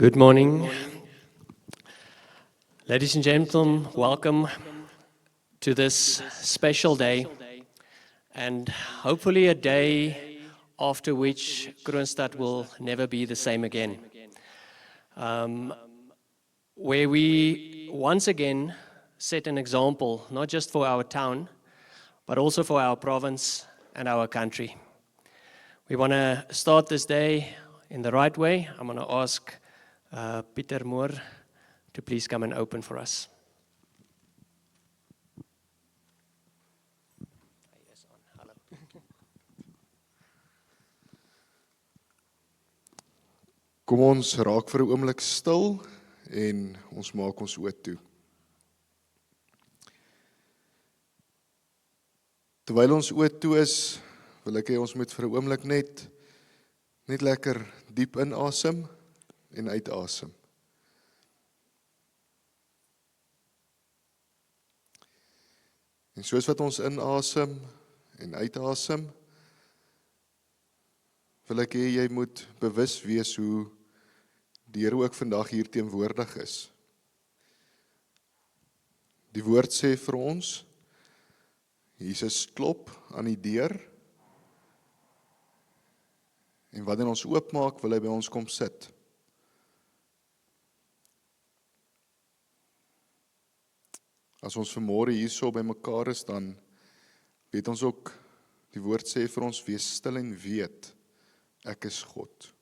Good morning. Ladies and gentlemen, welcome to this special day, and hopefully a day after which Kroonstad will never be the same again. Where we once again set an example, not just for our town, but also for our province and our country. We want to start this day in the right way. I'm going to ask Pieter Moore to please come and open for us. Kom ons raak vir 'n oomblik stil en ons maak ons oë toe. Terwyl ons oë toe is, wil ek hê ons moet vir 'n oomblik net lekker diep inasem en uitasem. En soos wat ons inasem en uitasem, wil ek hê jy moet bewus wees hoe die Here ook vandag hier teenwoordig is. Die woord sê vir ons, Jesus klop aan die deur, en wanneer ons oopmaak, wil hy by ons kom sit. As ons vanmôre hierso by mekaar is, dan weet ons ook, die woord sê vir ons, wees stil en weet, ek is God.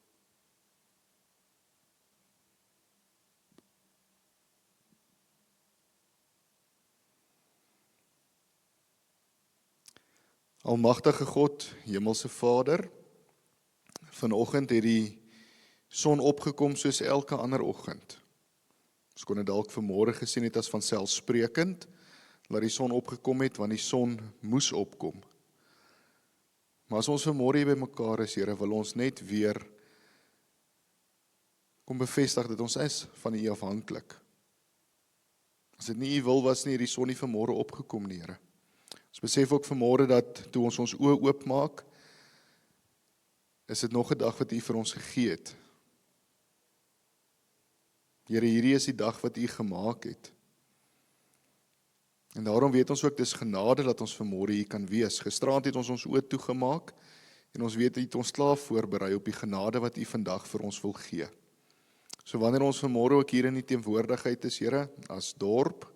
Almagtige God, Hemelse Vader, vanoggend het die son opgekom soos elke ander oggend. Ons kon dit dalk vanmôre gesien het as vanselfsprekend, dat die son opgekom het, want die son moes opkom. Maar as ons vanmôre hier by mekaar is, Here, wil ons net weer kom bevestig dat ons is van U afhanklik. As dit nie U wil was nie, het die son nie vanmôre opgekom nie, Here. Ons besef ook vanmôre dat toe ons oë oopmaak, is dit nog 'n dag wat U vir ons gegee het. Here, hierdie is die dag wat U gemaak het. En daarom weet ons ook, dis genade dat ons vanmôre hier kan wees. Gisteraand het ons oë toegemaak, en ons weet, U het ons klaar voorberei op die genade wat U vandag vir ons wil gee. So wanneer ons vanmôre ook hier in die teenwoordigheid is, Here, as dorp,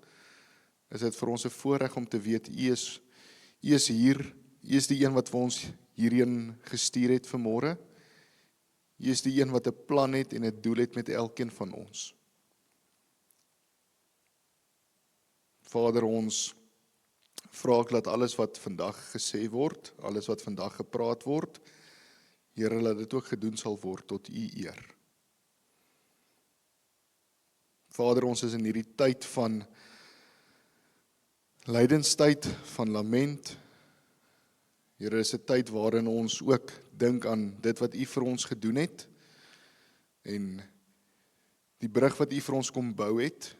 is dit vir ons 'n voorreg om te weet, U is hier, U is die een wat vir ons hierheen gestuur het vanmôre. U is die een wat 'n plan het en 'n doel het met elkeen van ons. Vader, ons vra dat alles wat vandag gesê word, alles wat vandag gepraat word, Here, laat dit ook gedoen sal word tot U eer. Vader, ons is in hierdie tyd van lydenstyd, van lament. Here, is 'n tyd waarin ons ook dink aan dit wat U vir ons gedoen het, en die brug wat U vir ons kom bou het.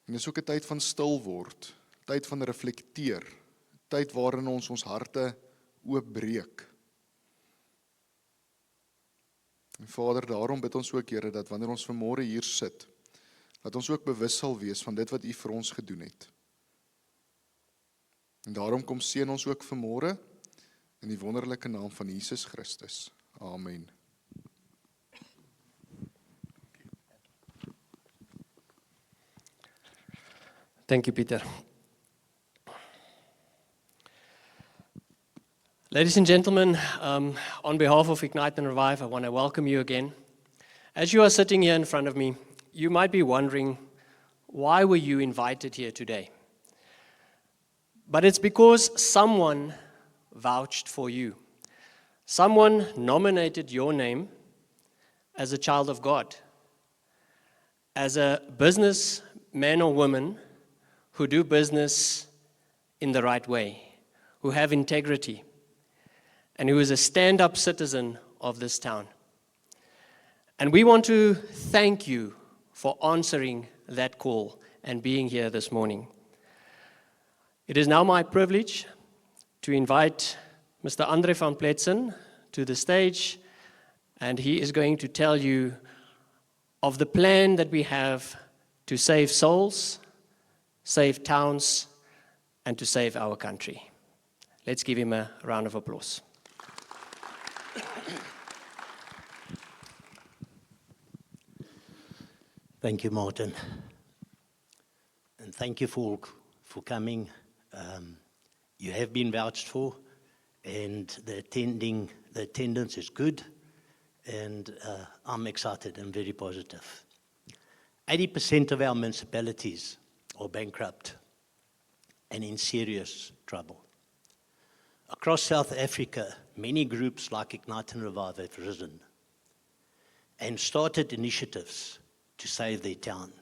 En dis ook 'n tyd van stil word, tyd van reflekteer, tyd waarin ons harte oopbreek. En Vader, daarom bid ons ook, Here, dat wanneer ons vanmôre hier sit, dat ons ook bewus sal wees van dit wat U vir ons gedoen het. En daarom kom seën ons ook vanmôre in die wonderlike naam van Jesus Christus. Amen. Thank you, Peter. Ladies and gentlemen, on behalf of Ignite and Revive, I want to welcome you again. As you are sitting here in front of me, you might be wondering, why were you invited here today? But it's because someone vouched for you. Someone nominated your name as a child of God, as a businessman or woman who do business in the right way, who have integrity, and who is a stand-up citizen of this town. And we want to thank you for answering that call and being here this morning. It is now my privilege to invite Mr. Andre van Pletsen to the stage and he is going to tell you of the plan that we have to save souls, save towns, and to save our country. Let's give him a round of applause. Thank you, Martin. And thank you for coming. You have been vouched for, and the attendance is good, and I'm excited and very positive. 80% of our municipalities are bankrupt and in serious trouble. Across South Africa, many groups like Ignite and Revive have risen and started initiatives to save their town.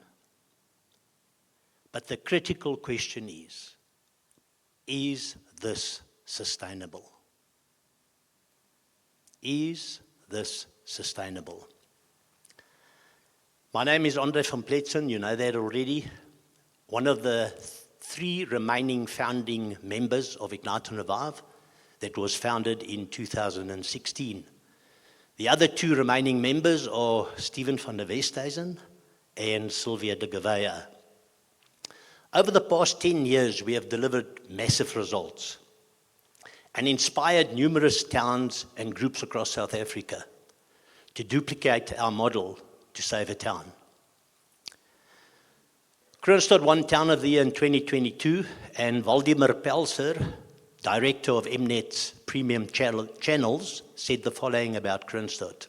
But the critical question is this sustainable? Is this sustainable? My name is Andre van Pletsen, you know that already. One of the 3 remaining founding members of Ignite and Revive that was founded in 2016. The other 2 remaining members are Stephen van der Westhuizen and Sylvia de Gouveia. Over the past 10 years, we have delivered massive results and inspired numerous towns and groups across South Africa to duplicate our model to save a town. Kroonstad won Town of the Year in 2022, and Waldemar Pelser, Director of Mnet's Premium Channels, said the following about Kroonstad.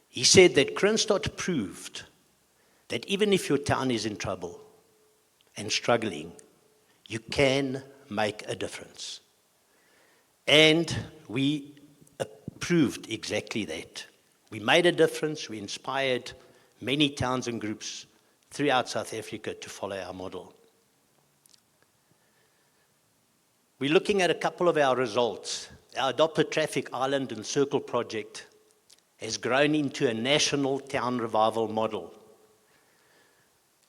He said that Kroonstad proved that even if your town is in trouble and struggling, you can make a difference. And we proved exactly that. We made a difference, we inspired many towns and groups throughout South Africa to follow our model. We're looking at a couple of our results. Our Adopted Traffic Island and Circle project has grown into a national town revival model,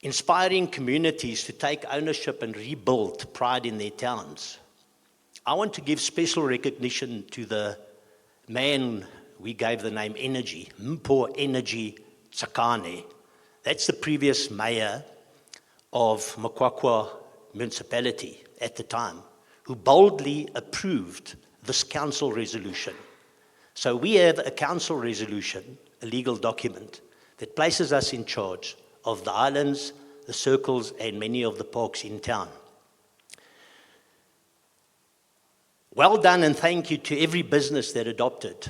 inspiring communities to take ownership and rebuild pride in their towns. I want to give special recognition to the man we gave the name Energy, Mpho Energy Tsakane. That's the previous mayor of Makwakwa municipality at the time, who boldly approved this council resolution. So we have a council resolution, a legal document, that places us in charge of the islands, the circles, and many of the parks in town. Well done, and thank you to every business that adopted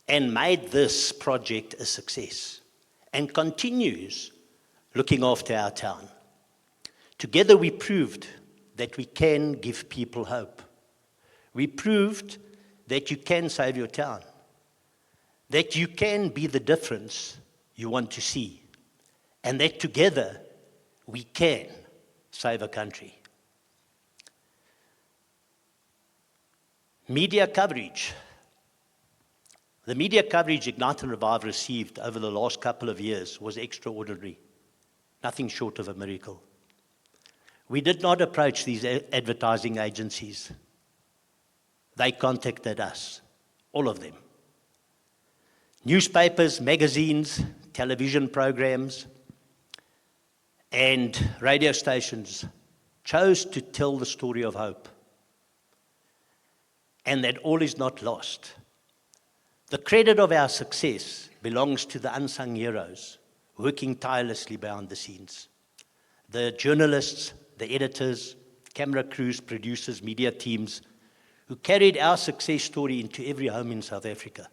and made this project a success and continues looking after our town. Together we proved that we can give people hope. We proved that you can save your town, that you can be the difference you want to see, and that together we can save a country. Media coverage. The media coverage Ignite and Revive received over the last couple of years was extraordinary, nothing short of a miracle. We did not approach these advertising agencies. They contacted us, all of them. Newspapers, magazines, television programs, and radio stations chose to tell the story of hope, and that all is not lost. The credit of our success belongs to the unsung heroes working tirelessly behind the scenes. The journalists, the editors, camera crews, producers, media teams who carried our success story into every home in South Africa.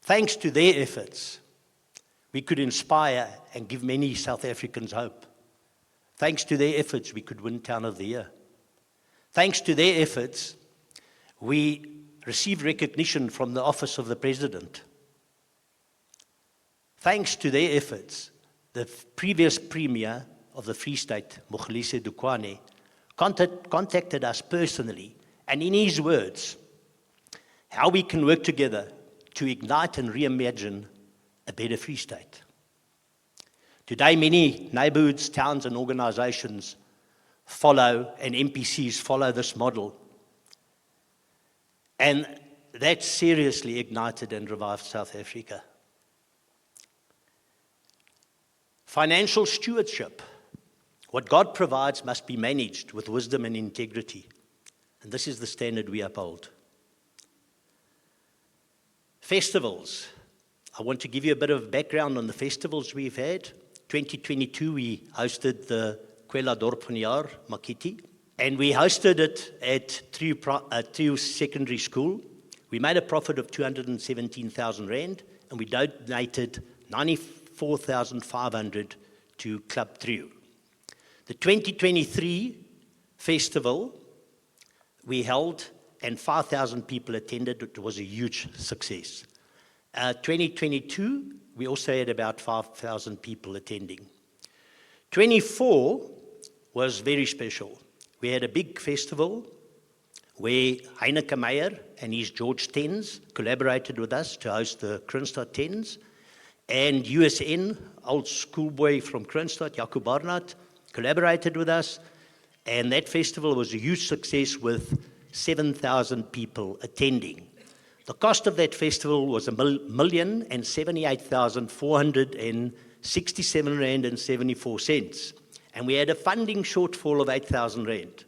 Thanks to their efforts, we could inspire and give many South Africans hope. Thanks to their efforts, we could win Town of the Year. Thanks to their efforts, we received recognition from the Office of the President. Thanks to their efforts, the previous Premier of the Free State, Mokgolise Dukwane, contacted us personally, and in his words, how we can work together to ignite and reimagine a better Free State. Today, many neighborhoods, towns, and organizations follow, and MPCs follow this model. And that seriously ignited and revived South Africa. Financial stewardship. What God provides must be managed with wisdom and integrity. And this is the standard we uphold. Festivals. I want to give you a bit of background on the festivals we've had. 2022, we hosted the Kwela Dorp van die Jaar, Makiti. And we hosted it at Trio Secondary School. We made a profit of 217,000 Rand, and we donated 94,500 to Club Trio. The 2023 festival we held, and 5,000 people attended. It was a huge success. 2022, we also had about 5,000 people attending. 24 was very special. We had a big festival where Heineke Meyer and his George Tens collaborated with us to host the Kroonstad Tens. And USN, old schoolboy from Kroonstad, Jaco Barnard, collaborated with us. And that festival was a huge success with 7,000 people attending. The cost of that festival was 1,078,467 Rand and 74 cents. And we had a funding shortfall of 8,000 Rand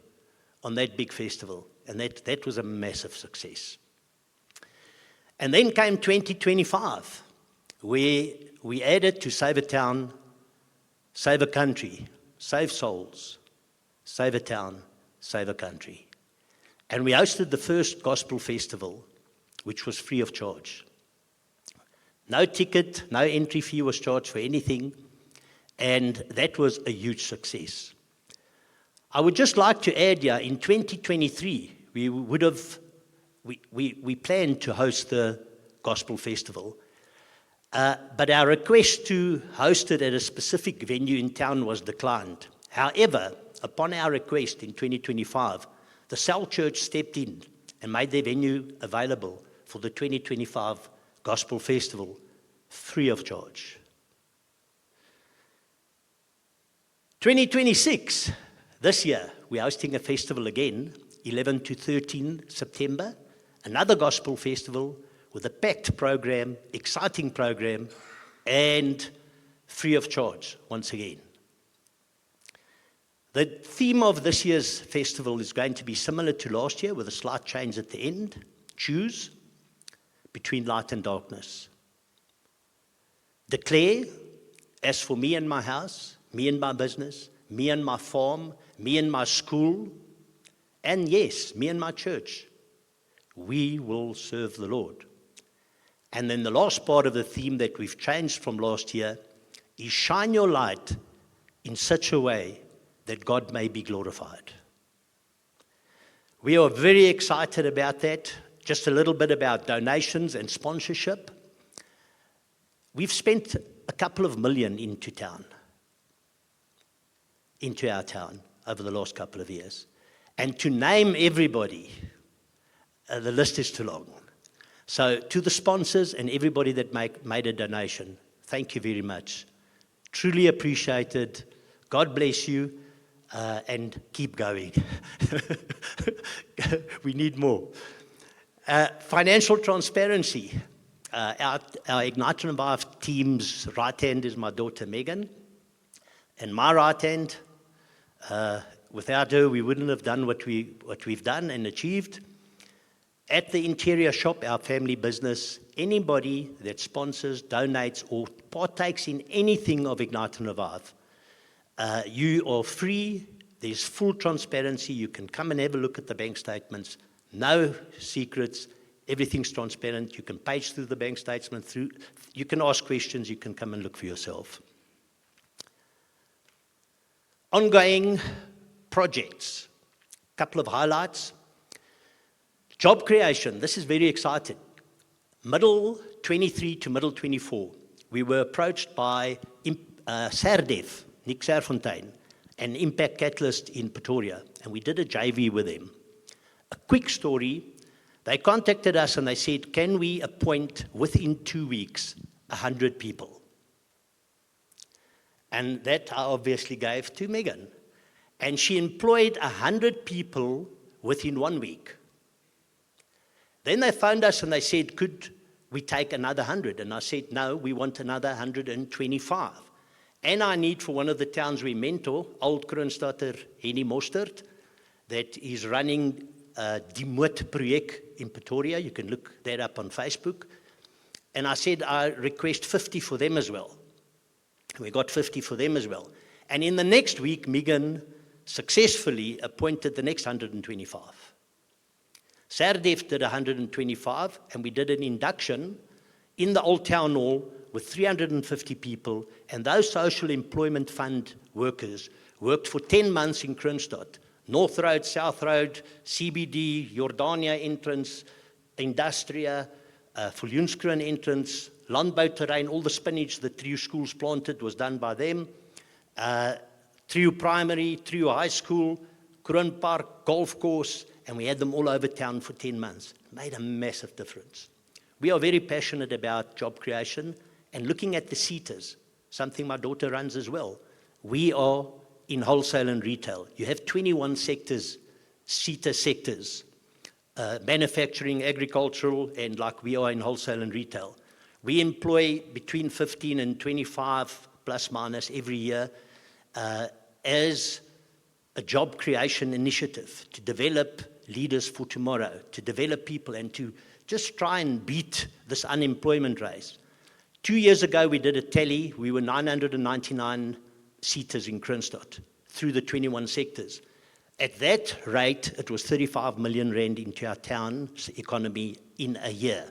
on that big festival. And that was a massive success. And then came 2025, where we added to Save a Town, Save a Country, Save Souls, Save a Town, Save a Country. And we hosted the first gospel festival, which was free of charge. No ticket, no entry fee was charged for anything, and that was a huge success. I would just like to add here, in 2023, we planned to host the gospel festival, but our request to host it at a specific venue in town was declined. However, upon our request in 2025, the Cell Church stepped in and made their venue available for the 2025 Gospel Festival, free of charge. 2026, this year, we're hosting a festival again, 11 to 13 September, another Gospel Festival with a packed program, exciting program, and free of charge once again. The theme of this year's festival is going to be similar to last year with a slight change at the end. Choose between light and darkness. Declare, as for me and my house, me and my business, me and my farm, me and my school, and yes, me and my church, we will serve the Lord. And then the last part of the theme that we've changed from last year is shine your light in such a way that God may be glorified. We are very excited about that. Just a little bit about donations and sponsorship. We've spent a couple of million into our town over the last couple of years. And to name everybody, the list is too long. So to the sponsors and everybody that made a donation, thank you very much. Truly appreciated. God bless you. And keep going. We need more. Financial transparency. Our Ignite and Revive team's right hand is my daughter Megan. And my right hand, without her, we wouldn't have done what we've done and achieved. At the interior shop, our family business, anybody that sponsors, donates, or partakes in anything of Ignite and Revive, you are free. There's full transparency. You can come and have a look at the bank statements. No secrets. Everything's transparent. You can page through the bank statement. You can ask questions. You can come and look for yourself. Ongoing projects. A couple of highlights. Job creation. This is very exciting. Middle 23 to middle 24. We were approached by SARDEF, Nick Serfontein, an Impact Catalyst in Pretoria, and we did a JV with them. A quick story, they contacted us and they said, can we appoint within 2 weeks 100 people? And that I obviously gave to Megan. And she employed 100 people within 1 week. Then they phoned us and they said, could we take another 100? And I said, no, we want another 125. And I need for one of the towns we mentor, Old Kroonstadter Henny Mostert, that is running Die Moot project in Pretoria. You can look that up on Facebook. And I said, I request 50 for them as well. We got 50 for them as well. And in the next week, Megan successfully appointed the next 125. Sardef did 125, and we did an induction in the Old Town Hall with 350 people, and those social employment fund workers worked for 10 months in Kroonstad. North Road, South Road, CBD, Jordania entrance, Industria, Viljoenskroon entrance, Landbouterrein, all the spinach that Trio schools planted was done by them. Trio Primary, Trio High School, Kroon Park, golf course, and we had them all over town for 10 months. Made a massive difference. We are very passionate about job creation and looking at the seaters, something my daughter runs as well. We are in wholesale and retail. You have 21 sectors, seater sectors, manufacturing, agricultural, and like we are in wholesale and retail. We employ between 15 and 25 plus minus every year as a job creation initiative to develop leaders for tomorrow, to develop people and to just try and beat this unemployment race. 2 years ago, we did a tally. We were 999 seaters in Kroonstad through the 21 sectors. At that rate, it was 35 million rand into our town's economy in a year.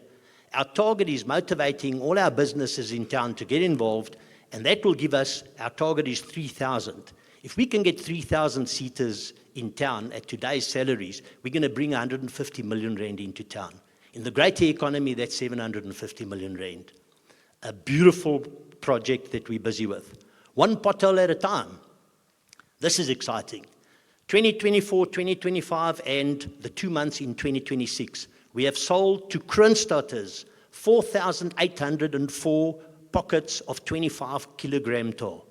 Our target is motivating all our businesses in town to get involved, and that will give us, our target is 3,000. If we can get 3,000 seaters in town at today's salaries, we're going to bring 150 million rand into town. In the greater economy, that's 750 million rand. A beautiful project that we're busy with. One pothole at a time. This is exciting. 2024, 2025, and the 2 months in 2026. We have sold to Kroonstadters 4,804 pockets of 25 kilogram tar.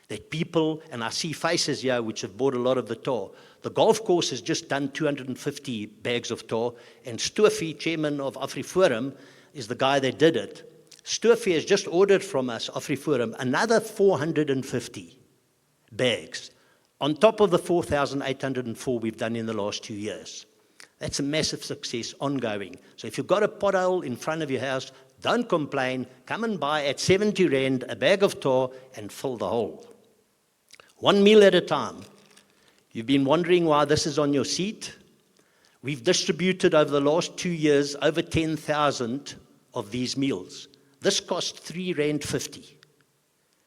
That people, and I see faces here which have bought a lot of the tar. The golf course has just done 250 bags of tar, and Stoffie, chairman of AfriForum, is the guy that did it. Stoffie has just ordered from us, AfriForum, another 450 bags, on top of the 4,804 we've done in the last 2 years. That's a massive success, ongoing. So if you've got a pothole in front of your house, don't complain. Come and buy at 70 rand a bag of tar and fill the hole. One meal at a time. You've been wondering why this is on your seat. We've distributed over the last 2 years over 10,000 of these meals. This cost 3 rand 50.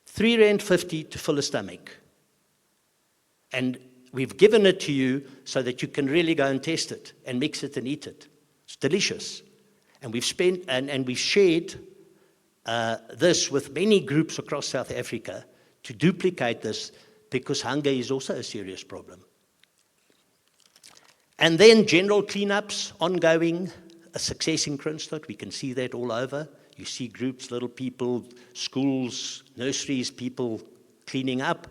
3 rand 50 to fill a stomach. And we've given it to you so that you can really go and test it and mix it and eat it. It's delicious. And we've spent and we've shared this with many groups across South Africa to duplicate this, because hunger is also a serious problem. And then general cleanups, ongoing, a success in Kroonstad. We can see that all over. You see groups, little people, schools, nurseries, people cleaning up.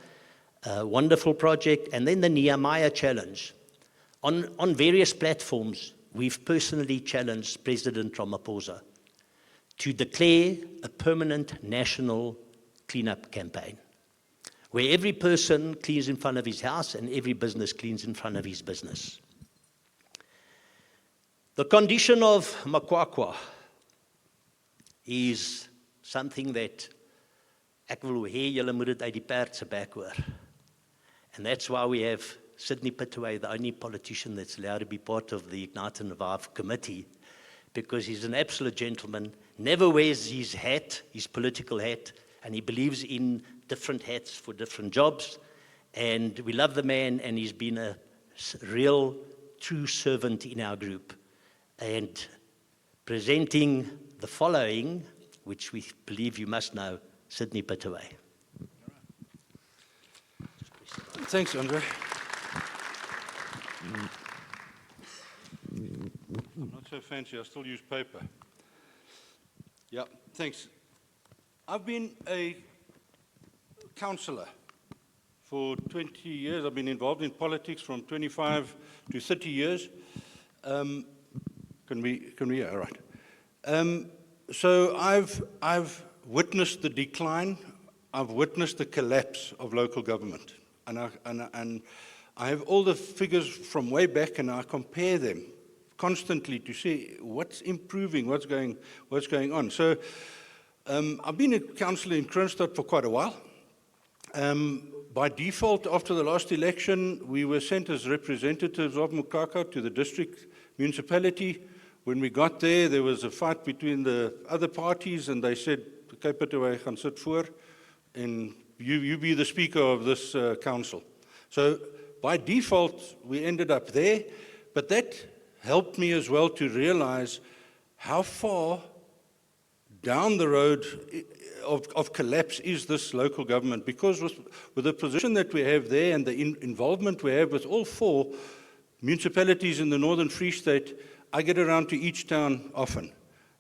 A wonderful project. And then the Nehemiah Challenge. On various platforms, we've personally challenged President Ramaphosa to declare a permanent national cleanup campaign, where every person cleans in front of his house and every business cleans in front of his business. The condition of Makwakwa is something that ek wil hê julle moet dit uit die perd se bek hoor. And that's why we have Sydney Pittaway, the only politician that's allowed to be part of the Ignite and Revive committee, because he's an absolute gentleman, never wears his hat, his political hat, and he believes in different hats for different jobs. And we love the man, and he's been a real, true servant in our group. And presenting the following, which we believe you must know, Sydney Pittaway. Thanks, Andre. I'm not so fancy, I still use paper. Yeah, thanks. I've been a councillor for 20 years. I've been involved in politics from 25 to 30 years. Can we, yeah, all right. So I've witnessed the decline, I've witnessed the collapse of local government. And I have all the figures from way back, and I compare them constantly to see what's improving, what's going on. So I've been a councillor in Kroonstad for quite a while. By default, after the last election, we were sent as representatives of Mokaka to the district municipality. When we got there was a fight between the other parties, and they said, "Kyk het hoe hy gaan sit voor, and you be the speaker of this council." So by default, we ended up there, but that helped me as well to realize how far down the road of collapse is this local government, because with the position that we have there and the involvement we have with all 4 municipalities in the Northern Free State, I get around to each town often.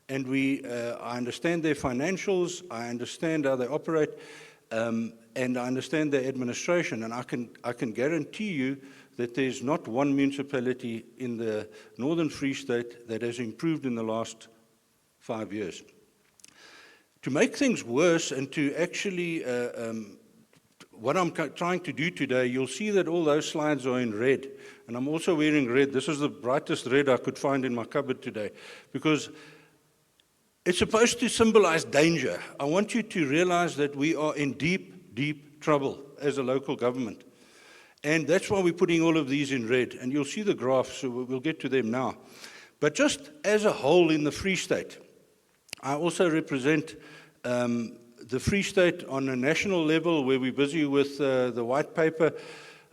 And I understand their financials, I understand how they operate, and I understand their administration. And I can guarantee you that there's not one municipality in the Northern Free State that has improved in the last 5 years. To make things worse and to actually, what I'm trying to do today, you'll see that all those slides are in red. And I'm also wearing red. This is the brightest red I could find in my cupboard today, because it's supposed to symbolize danger. I want you to realize that we are in deep, deep trouble as a local government. And that's why we're putting all of these in red. And you'll see the graphs, so we'll get to them now. But just as a whole in the Free State, I also represent the Free State on a national level, where we're busy with the white paper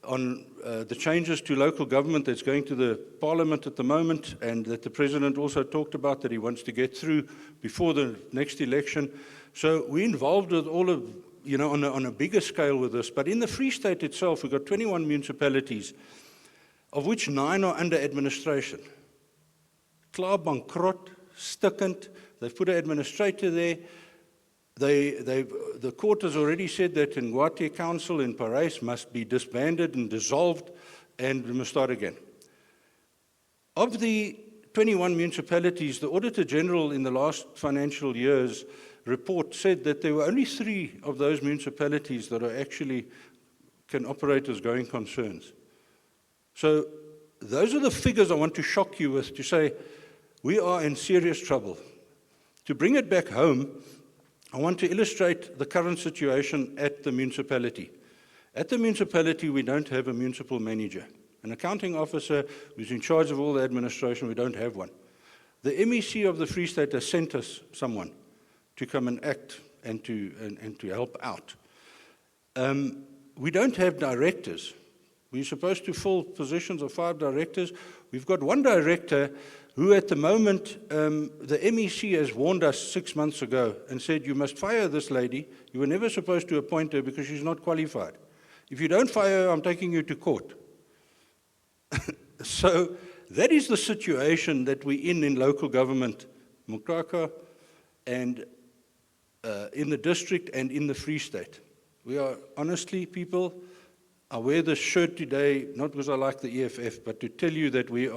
on the changes to local government that's going to the Parliament at the moment, and that the President also talked about that he wants to get through before the next election. So we're involved with all of, on a bigger scale with this. But in the Free State itself, we've got 21 municipalities, of which 9 are under administration. Klaar bankrupt, stikkend. They've put an administrator there. The court has already said that Ngwate Council in Paris must be disbanded and dissolved, and we must start again. Of the 21 municipalities, the Auditor General in the last financial year's report said that there were only 3 of those municipalities that are actually can operate as going concerns. So those are the figures I want to shock you with, to say we are in serious trouble. To bring it back home, I want to illustrate the current situation at the municipality. At the municipality, we don't have a municipal manager. An accounting officer who's in charge of all the administration, we don't have one. The MEC of the Free State has sent us someone to come and act and to help out. We don't have directors. We're supposed to fill positions of 5 directors. We've got 1 director who at the moment, the MEC has warned us 6 months ago and said, "You must fire this lady. You were never supposed to appoint her because she's not qualified. If you don't fire her, I'm taking you to court." So that is the situation that we're in local government, Mokaka, and in the district and in the Free State. We are, honestly, people, I wear this shirt today, not because I like the EFF, but to tell you that we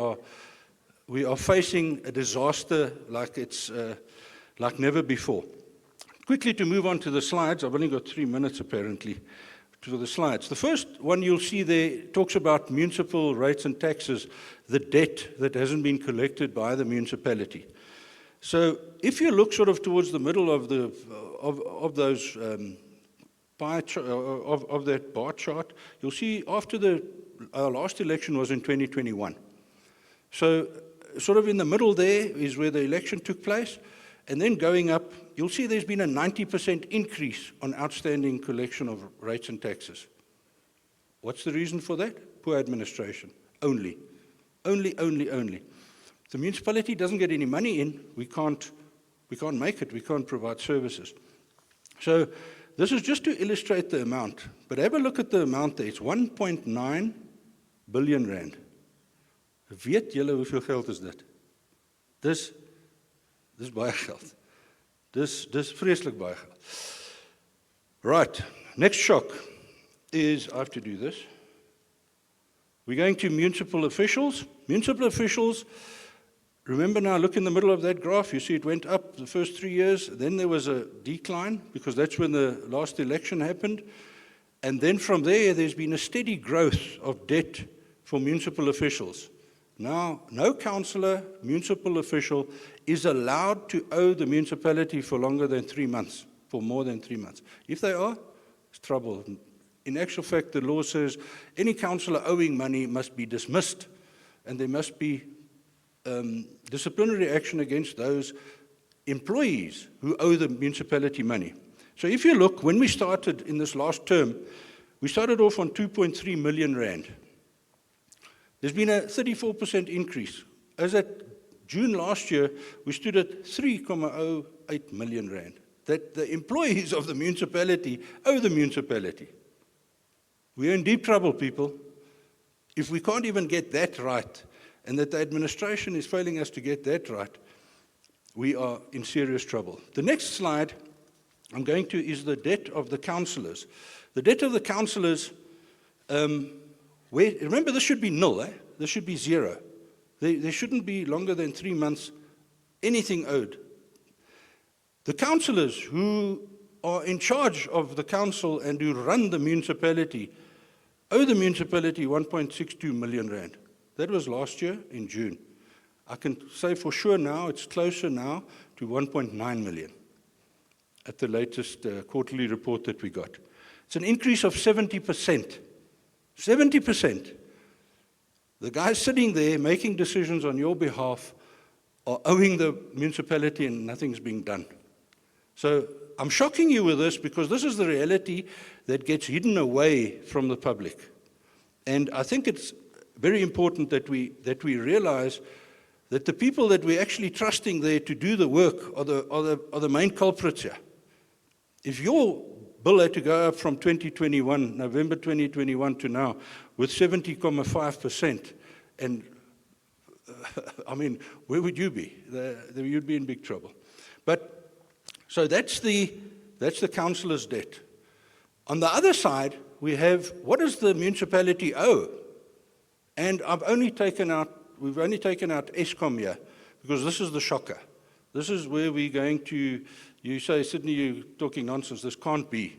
are facing a disaster like it's like never before. Quickly to move on to the slides. I've only got 3 minutes apparently to the slides. The first one you'll see there talks about municipal rates and taxes, the debt that hasn't been collected by the municipality. So if you look sort of towards the middle of those of that bar chart, you'll see after our last election was in 2021. So sort of in the middle there is where the election took place, and then going up, you'll see there's been a 90% increase on outstanding collection of rates and taxes. What's the reason for that? Poor administration. Only. If the municipality doesn't get any money in, we can't make it, we can't provide services. So this is just to illustrate the amount, but have a look at the amount there. It's 1.9 billion rand. Weet julle hoeveel geld is dit? Dis baie geld. Dis vreeslik baie geld. Right, next shock is, I have to do this. We're going to municipal officials. Municipal officials remember now, look in the middle of that graph, you see it went up the first 3 years, then there was a decline, because that's when the last election happened. And then from there, there's been a steady growth of debt for municipal officials. Now, no councillor, municipal official is allowed to owe the municipality for longer than 3 months, for more than 3 months. If they are, it's trouble. In actual fact, the law says any councillor owing money must be dismissed, and there must be disciplinary action against those employees who owe the municipality money. So if you look, when we started in this last term, we started off on 2.3 million rand. There's been a 34% increase. As at June last year, we stood at 3.08 million rand. That the employees of the municipality owe the municipality. We are in deep trouble, people. If we can't even get that right, and that the administration is failing us to get that right, we are in serious trouble. The next slide I'm going to is the debt of the councillors. The debt of the councillors, remember this should be nil, this should be zero. There shouldn't be longer than 3 months anything owed. The councillors who are in charge of the council and who run the municipality owe the municipality 1.62 million rand. That was last year in June. I can say for sure now, it's closer now to 1.9 million at the latest quarterly report that we got. It's an increase of 70%. 70%. The guys sitting there making decisions on your behalf are owing the municipality and nothing's being done. So I'm shocking you with this because this is the reality that gets hidden away from the public. And I think it's very important that we realize that the people that we're actually trusting there to do the work are the main culprits here. If your bill had to go up from 2021, November 2021 to now, with 70.5%, and I mean, where would you be? You'd be in big trouble. But so that's the councillor's debt. On the other side, we have what does the municipality owe? And we've only taken out Eskom here because this is the shocker. This is where we're going to. You say, Sydney, you're talking nonsense. This can't be.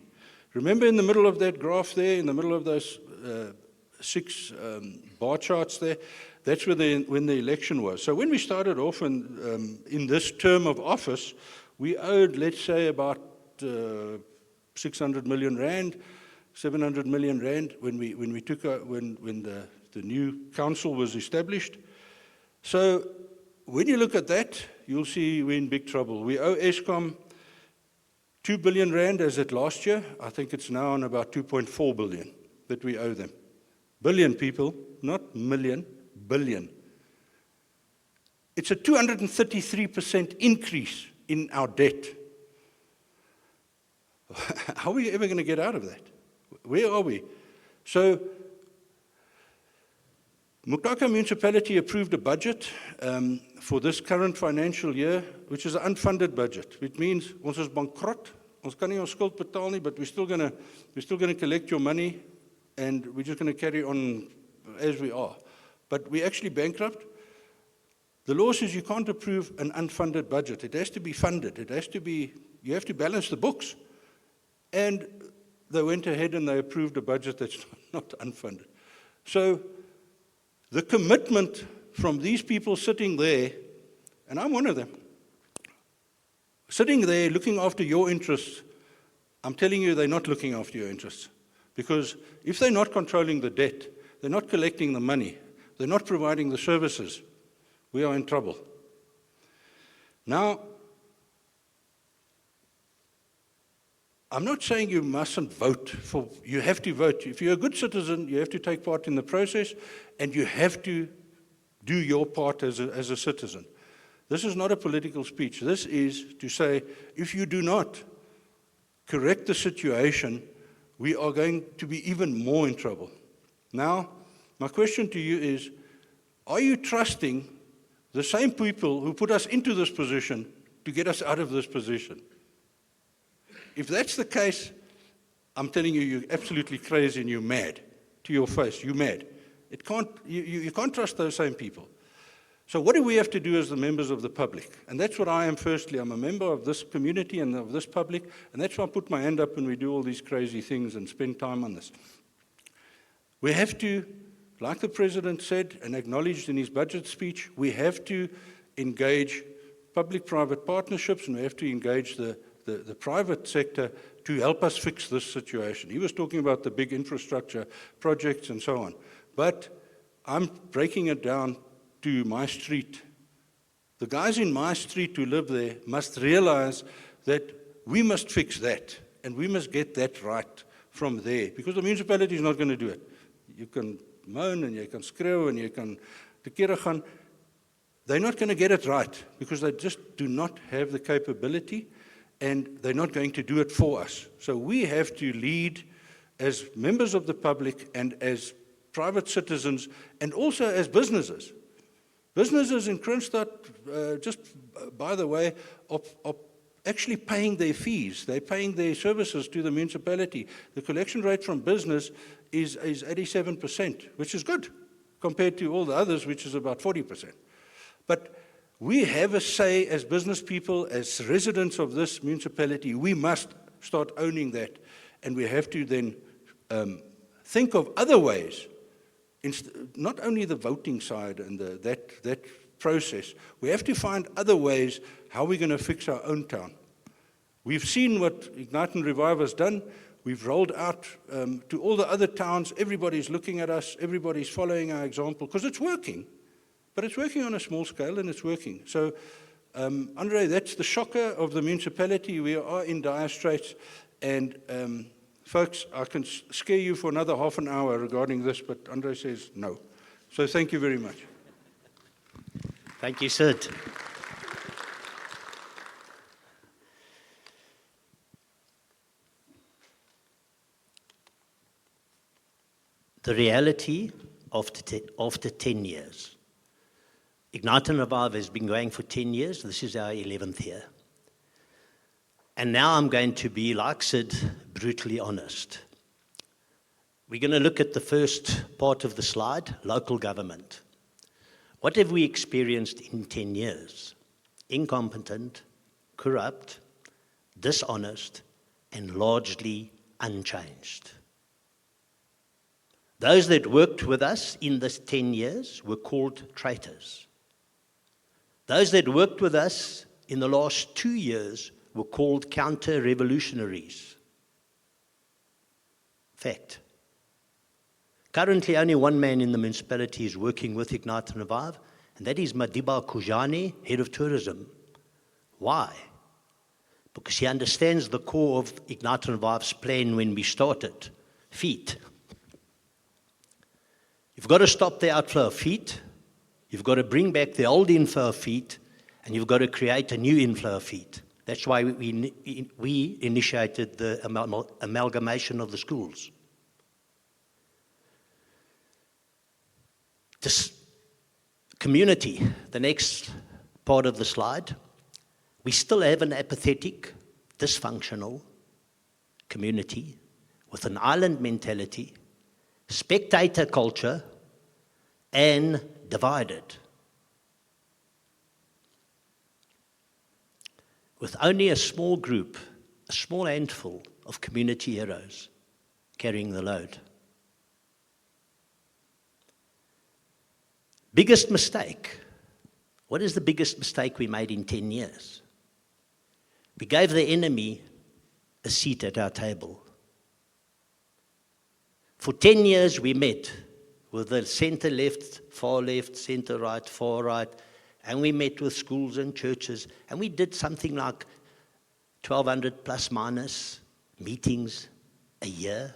Remember in the middle of that graph there, in the middle of those 6 bar charts there, that's when the election was. So when we started off in this term of office, we owed, let's say, about 600 million rand, 700 million rand when we took when the new council was established. So when you look at that, you'll see we're in big trouble. We owe Eskom 2 billion rand as at last year. I think it's now on about 2.4 billion that we owe them. Billion, people, not million, billion. It's a 233% increase in our debt. How are we ever going to get out of that? Where are we? So, Mutaka Municipality approved a budget for this current financial year, which is an unfunded budget. Which means ons is bankrupt, ons kan nie ons skuld betaal nie, but we're still going to collect your money, and we're just going to carry on as we are. But we're actually bankrupt. The law says you can't approve an unfunded budget. It has to be funded. It has to be. You have to balance the books. And they went ahead and they approved a budget that's not unfunded. So the commitment from these people sitting there, and I'm one of them, sitting there looking after your interests, I'm telling you they're not looking after your interests. Because if they're not controlling the debt, they're not collecting the money, they're not providing the services, we are in trouble. Now, I'm not saying you mustn't vote. You have to vote. If you're a good citizen, you have to take part in the process, and you have to do your part as a citizen. This is not a political speech. This is to say, if you do not correct the situation, we are going to be even more in trouble. Now, my question to you is, are you trusting the same people who put us into this position to get us out of this position? If that's the case, I'm telling you, you're absolutely crazy and you're mad. To your face, you're mad. You can't trust those same people. So what do we have to do as the members of the public? And that's what I am firstly. I'm a member of this community and of this public, and that's why I put my hand up when we do all these crazy things and spend time on this. We have to, like the President said and acknowledged in his budget speech, we have to engage public-private partnerships, and we have to engage the private sector to help us fix this situation. He was talking about the big infrastructure projects and so on. But I'm breaking it down to my street. The guys in my street who live there must realize that we must fix that, and we must get that right from there, because the municipality is not going to do it. You can moan and you can skreeu and you can te kere gaan. They're not going to get it right because they just do not have the capability, and they're not going to do it for us. So we have to lead as members of the public and as private citizens and also as businesses. Businesses in Kroonstad, just by the way, are actually paying their fees. They're paying their services to the municipality. The collection rate from business is 87%, which is good compared to all the others, which is about 40%. But we have a say as business people, as residents of this municipality. We must start owning that, and we have to then think of other ways. Not only the voting side and that process, we have to find other ways how we're going to fix our own town. We've seen what Ignite and Revive has done. We've rolled out to all the other towns. Everybody's looking at us. Everybody's following our example because it's working. But it's working on a small scale, and it's working. So, Andre, that's the shocker of the municipality. We are in dire straits, and folks, I can scare you for another half an hour regarding this, but Andre says no. So thank you very much. Thank you, Sid. The reality after 10 years. Ignite and Revive has been going for 10 years. This is our 11th year. And now I'm going to be, like Sid, brutally honest. We're going to look at the first part of the slide, local government. What have we experienced in 10 years? Incompetent, corrupt, dishonest, and largely unchanged. Those that worked with us in this 10 years were called traitors. Those that worked with us in the last 2 years were called counter-revolutionaries. Fact. Currently, only one man in the municipality is working with Ignite and Revive, and that is Madiba Kujani, head of tourism. Why? Because he understands the core of Ignite and Revive's plan when we started. Feet. You've got to stop the outflow of feet. You've got to bring back the old inflow of feet, and you've got to create a new inflow of feet. That's why we initiated the amalgamation of the schools. This community, the next part of the slide, we still have an apathetic, dysfunctional community with an island mentality, spectator culture, and divided. With only a small group, a small handful of community heroes carrying the load. Biggest mistake. What is the biggest mistake we made in 10 years? We gave the enemy a seat at our table. For 10 years we met with the center-left, center-right, far-right, and we met with schools and churches, and we did something like 1,200 plus minus meetings a year,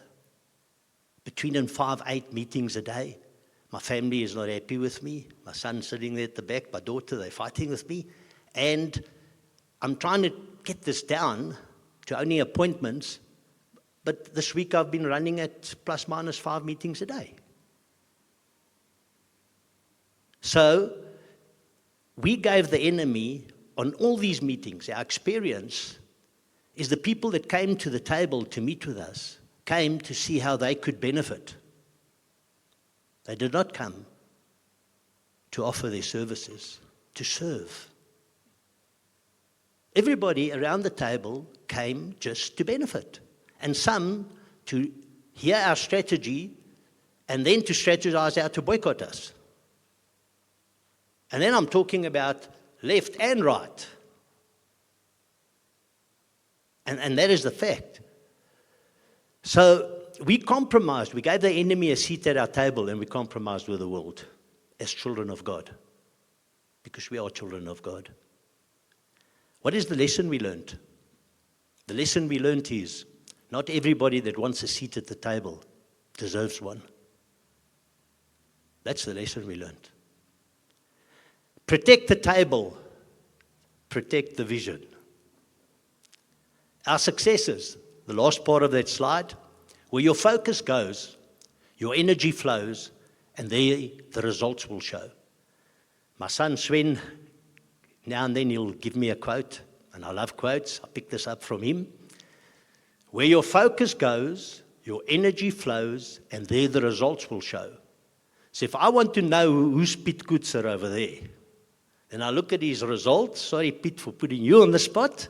between and 5-8 meetings a day. My family is not happy with me. My son's sitting there at the back, my daughter, they're fighting with me. And I'm trying to get this down to only appointments, but this week I've been running at plus minus 5 meetings a day. So we gave the enemy on all these meetings. Our experience is the people that came to the table to meet with us came to see how they could benefit. They did not come to offer their services, to serve. Everybody around the table came just to benefit, and some to hear our strategy and then to strategize how to boycott us. And then I'm talking about left and right. And that is the fact. So we compromised. We gave the enemy a seat at our table, and we compromised with the world as children of God, because we are children of God. What is the lesson we learned? The lesson we learned is not everybody that wants a seat at the table deserves one. That's the lesson we learned. Protect the table, protect the vision. Our successes, the last part of that slide, where your focus goes, your energy flows, and there the results will show. My son Sven, now and then he'll give me a quote, and I love quotes. I picked this up from him. Where your focus goes, your energy flows, and there the results will show. So if I want to know who's Piet Koetser over there, then I look at his results. Sorry, Piet, for putting you on the spot.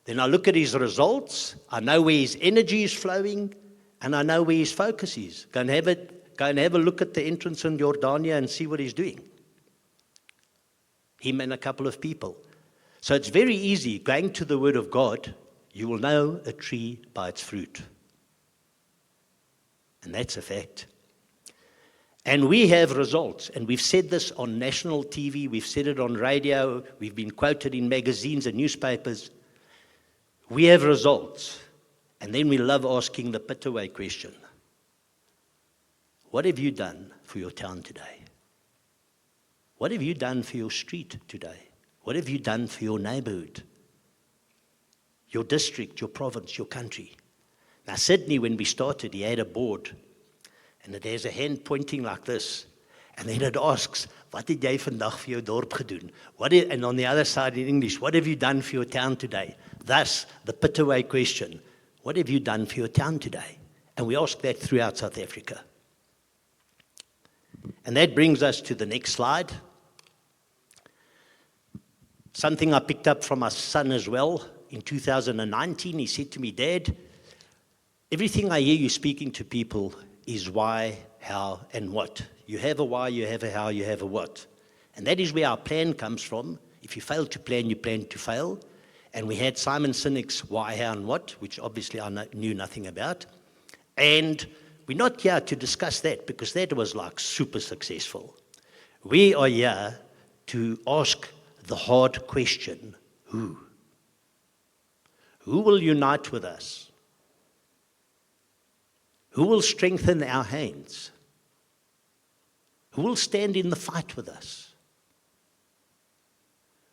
Then I look at his results. I know where his energy is flowing, and I know where his focus is. Go and have a look at the entrance in Jordania and see what he's doing. Him and a couple of people. So it's very easy. Going to the Word of God, you will know a tree by its fruit. And that's a fact. And we have results, and we've said this on national TV, we've said it on radio, we've been quoted in magazines and newspapers. We have results, and then we love asking the put-away question. What have you done for your town today? What have you done for your street today? What have you done for your neighborhood, your district, your province, your country? Now, Sydney, when we started, he had a board, and it has a hand pointing like this. And then it asks, wat het jy vandag vir jou dorp gedoen? And on the other side in English, what have you done for your town today? Thus, the put-away question, what have you done for your town today? And we ask that throughout South Africa. And that brings us to the next slide. Something I picked up from my son as well. In 2019, he said to me, Dad, everything I hear you speaking to people is why, how, and what. You have a why, you have a how, you have a what. And that is where our plan comes from. If you fail to plan, you plan to fail. And we had Simon Sinek's why, how, and what, which obviously I knew nothing about. And we're not here to discuss that because that was like super successful. We are here to ask the hard question, who? Who will unite with us? Who will strengthen our hands? Who will stand in the fight with us?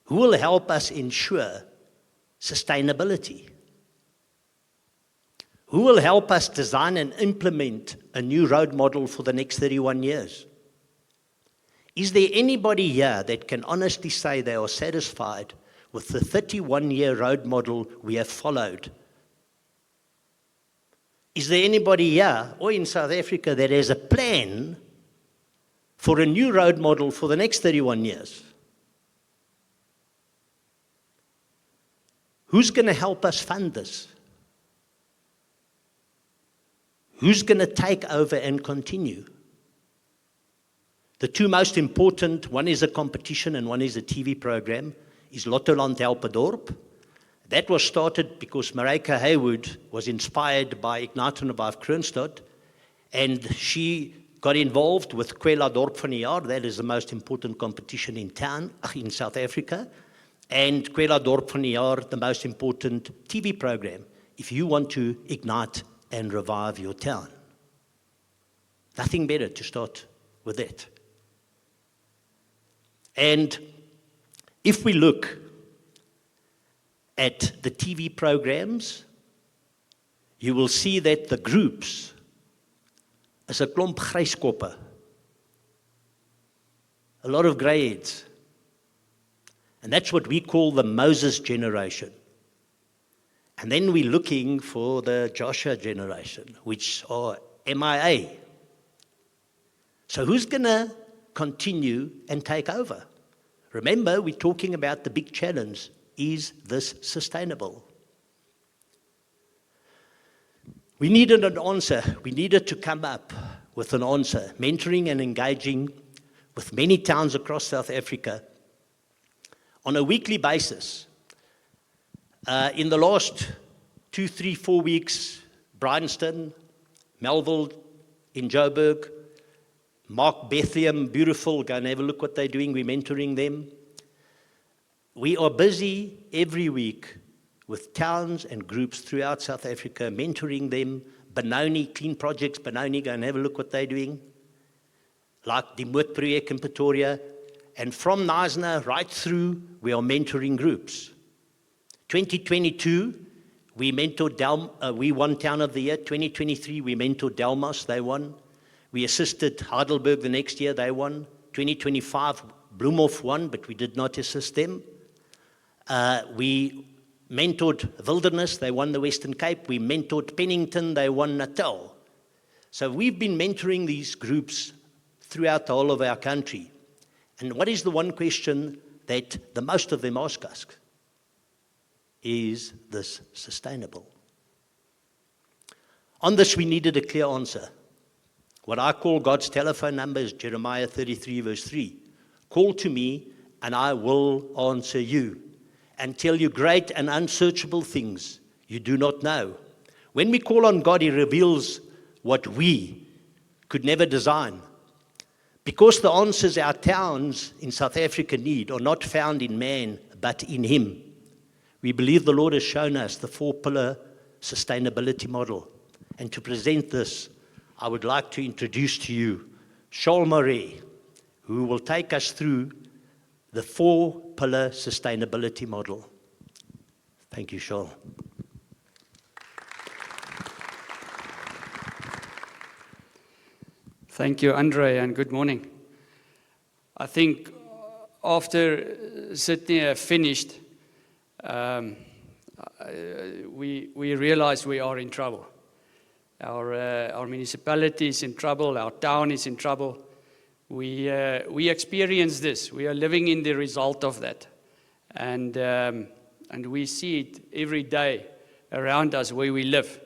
Who will help us ensure sustainability? Who will help us design and implement a new road model for the next 31 years? Is there anybody here that can honestly say they are satisfied with the 31-year road model we have followed? Is there anybody here or in South Africa that has a plan for a new road model for the next 31 years? Who's going to help us fund this? Who's going to take over and continue? The two most important, one is a competition and one is a TV program, is Lottoland Help 'n Dorp. That was started because Marika Haywood was inspired by Ignite and Revive Kroonstad, and she got involved with Kwela Dorp van die Jaar. That is the most important competition in town, in South Africa. And Kwela Dorp van die Jaar, the most important TV program, if you want to ignite and revive your town. Nothing better to start with that. And if we look at the TV programs, you will see that the groups is 'n klomp gryskoppe. A lot of grey heads. And that's what we call the Moses generation. And then we're looking for the Joshua generation, which are MIA. So who's going to continue and take over. Remember, we're talking about the big challenge. Is this sustainable? We needed an answer. We needed to come up with an answer, mentoring and engaging with many towns across South Africa on a weekly basis. In the last 2, 3, 4 weeks, Bryanston, Melville in Joburg, Mark Bethlehem, beautiful, go and have a look what they're doing, we're mentoring them. We are busy every week with towns and groups throughout South Africa, mentoring them. Benoni, Clean Projects, Benoni, go and have a look what they're doing. Like the Moot Project in Pretoria. And from Knysna right through, we are mentoring groups. 2022, we mentored we won Town of the Year. 2023, we mentored Delmas, they won. We assisted Heidelberg the next year, they won. 2025, Bloemhof won, but we did not assist them. We mentored Wilderness, they won the Western Cape. We mentored Pennington, they won Natal. So we've been mentoring these groups throughout the whole of our country. And what is the one question that the most of them ask us? Is this sustainable? On this, we needed a clear answer. What I call God's telephone number is Jeremiah 33, verse 3. Call to me, and I will answer you, and tell you great and unsearchable things you do not know. When we call on God, He reveals what we could never design. Because the answers our towns in South Africa need are not found in man, but in Him. We believe the Lord has shown us the 4-pillar sustainability model. And to present this, I would like to introduce to you Charles Moret, who will take us through the 4-pillar sustainability model. Thank you, Charles. Thank you, Andre, and good morning. I think after Sydney have finished, we realize we are in trouble. Our municipality is in trouble, our town is in trouble. We experience this. We are living in the result of that. And we see it every day around us where we live.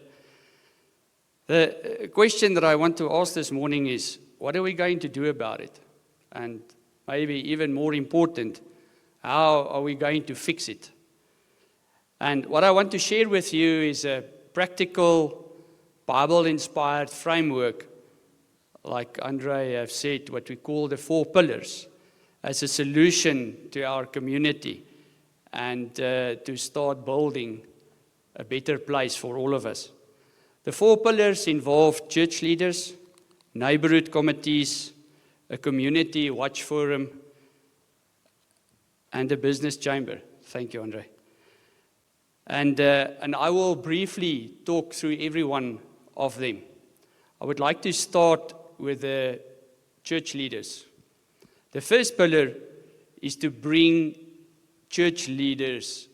The question that I want to ask this morning is, what are we going to do about it? And maybe even more important, how are we going to fix it? And what I want to share with you is a practical, Bible-inspired framework, like Andre have said, what we call the 4 pillars, as a solution to our community and to start building a better place for all of us. The 4 pillars involve church leaders, neighborhood committees, a community watch forum, and a business chamber. Thank you, Andre. And I will briefly talk through every one of them. I would like to start with the church leaders. The first pillar is to bring church leaders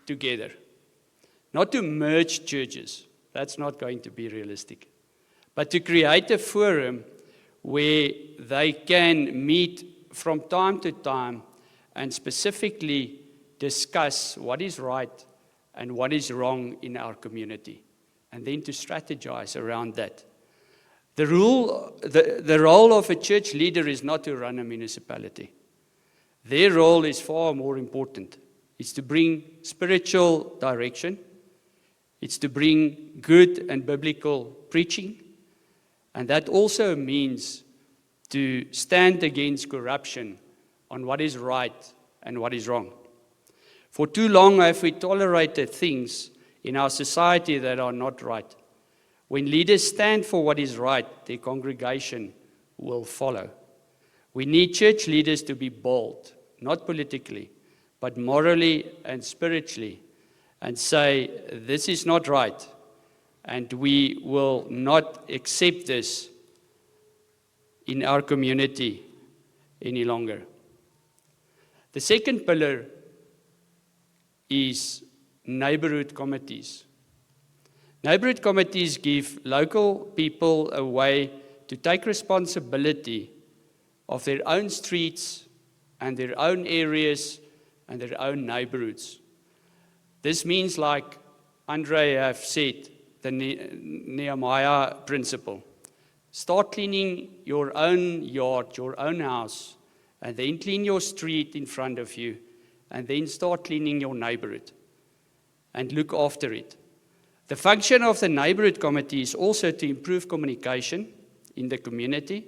together. Not to merge churches. That's not going to be realistic. But to create a forum where they can meet from time to time and specifically discuss what is right and what is wrong in our community, and then to strategize around that. The role of a church leader is not to run a municipality. Their role is far more important. It's to bring spiritual direction. It's to bring good and biblical preaching. And that also means to stand against corruption on what is right and what is wrong. For too long have we tolerated things in our society that are not right. When leaders stand for what is right, their congregation will follow. We need church leaders to be bold, not politically, but morally and spiritually, and say, this is not right, and we will not accept this in our community any longer. The second pillar is neighborhood committees. Neighborhood committees give local people a way to take responsibility of their own streets and their own areas and their own neighborhoods. This means, like Andre have said, the Nehemiah principle. Start cleaning your own yard, your own house, and then clean your street in front of you, and then start cleaning your neighborhood, and look after it. The function of the neighborhood committee is also to improve communication in the community,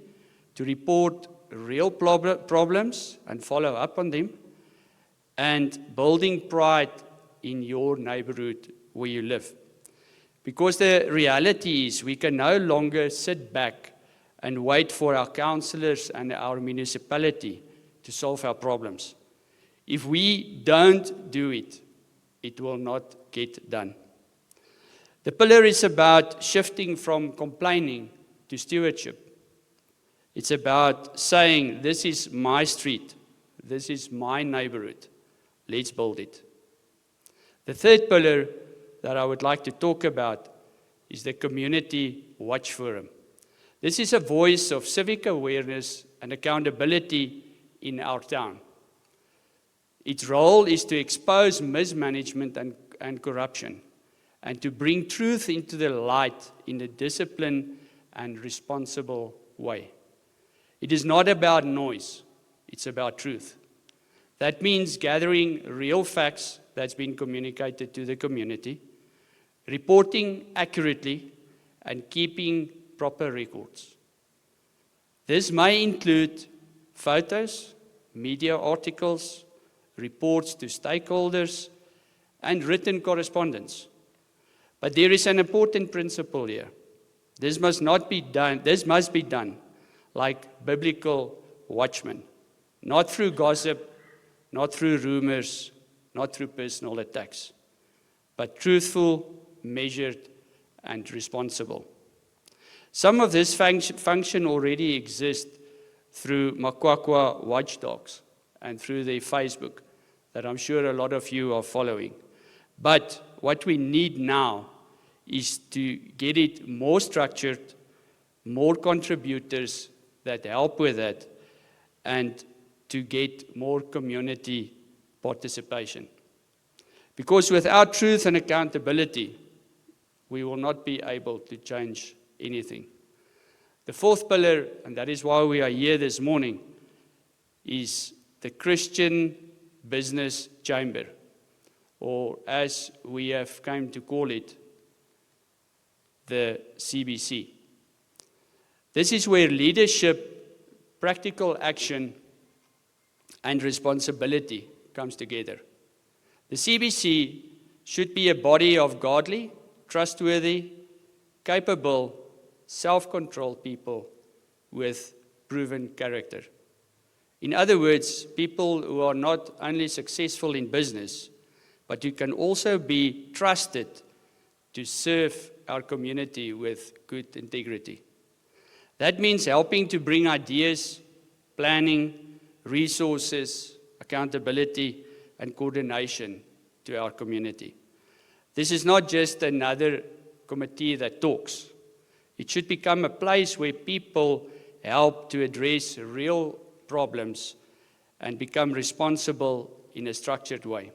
to report real problems and follow up on them, and building pride in your neighborhood where you live. Because the reality is we can no longer sit back and wait for our councillors and our municipality to solve our problems. If we don't do it, it will not get done. The pillar is about shifting from complaining to stewardship. It's about saying, this is my street, this is my neighborhood, let's build it. The third pillar that I would like to talk about is the Community Watch Forum. This is a voice of civic awareness and accountability in our town. Its role is to expose mismanagement and corruption, and to bring truth into the light in a disciplined and responsible way. It is not about noise, it's about truth. That means gathering real facts that's been communicated to the community, reporting accurately, and keeping proper records. This may include photos, media articles, reports to stakeholders, and written correspondence. But there is an important principle here. This must be done like biblical watchmen, not through gossip, not through rumors, not through personal attacks, but truthful, measured, and responsible. Some of this function already exists through Makwakwa watchdogs and through their Facebook that I'm sure a lot of you are following. But what we need now is to get it more structured, more contributors that help with that, and to get more community participation. Because without truth and accountability, we will not be able to change anything. The fourth pillar, and that is why we are here this morning, is the Christian Business Chamber, or as we have come to call it, the CBC. This is where leadership, practical action, and responsibility comes together. The CBC should be a body of godly, trustworthy, capable, self-controlled people with proven character. In other words, people who are not only successful in business, but who can also be trusted to serve our community with good integrity. That means helping to bring ideas, planning, resources, accountability, and coordination to our community. This is not just another committee that talks. It should become a place where people help to address real problems and become responsible in a structured way.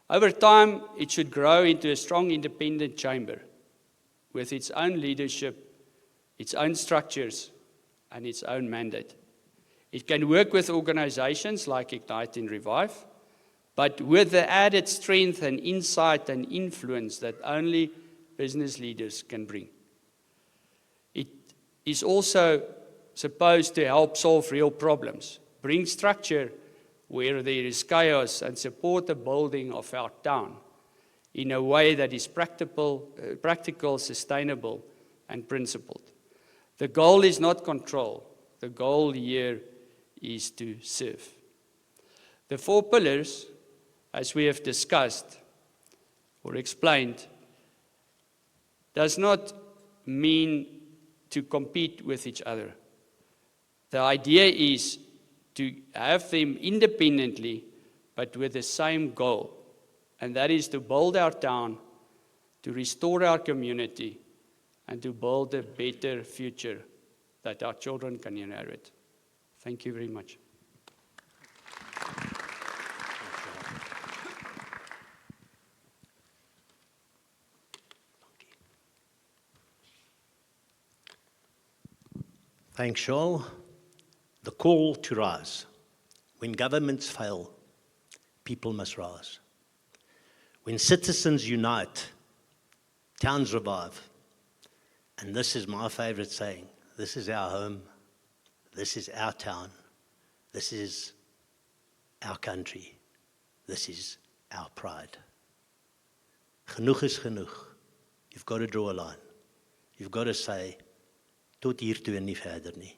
Over time, it should grow into a strong independent chamber with its own leadership, its own structures, and its own mandate. It can work with organizations like Ignite and Revive, but with the added strength and insight and influence that only business leaders can bring. It is also supposed to help solve real problems, bring structure where there is chaos, and support the building of our town in a way that is practical, sustainable, and principled. The goal is not control. The goal here is to serve. The 4 pillars, as we have discussed or explained, does not mean to compete with each other. The idea is to have them independently, but with the same goal, and that is to build our town, to restore our community, and to build a better future that our children can inherit. Thank you very much. Thanks, Joel. The call to rise. When governments fail, people must rise. When citizens unite, towns revive. And this is my favorite saying. This is our home. This is our town. This is our country. This is our pride. Genoeg is genoeg. You've got to draw a line. You've got to say, tot hiertoe en nie verder nie.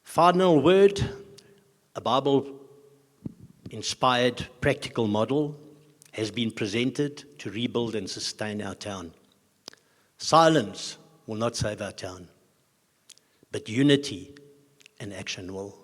Final word, a Bible-inspired practical model has been presented to rebuild and sustain our town. Silence will not save our town, but unity and action will.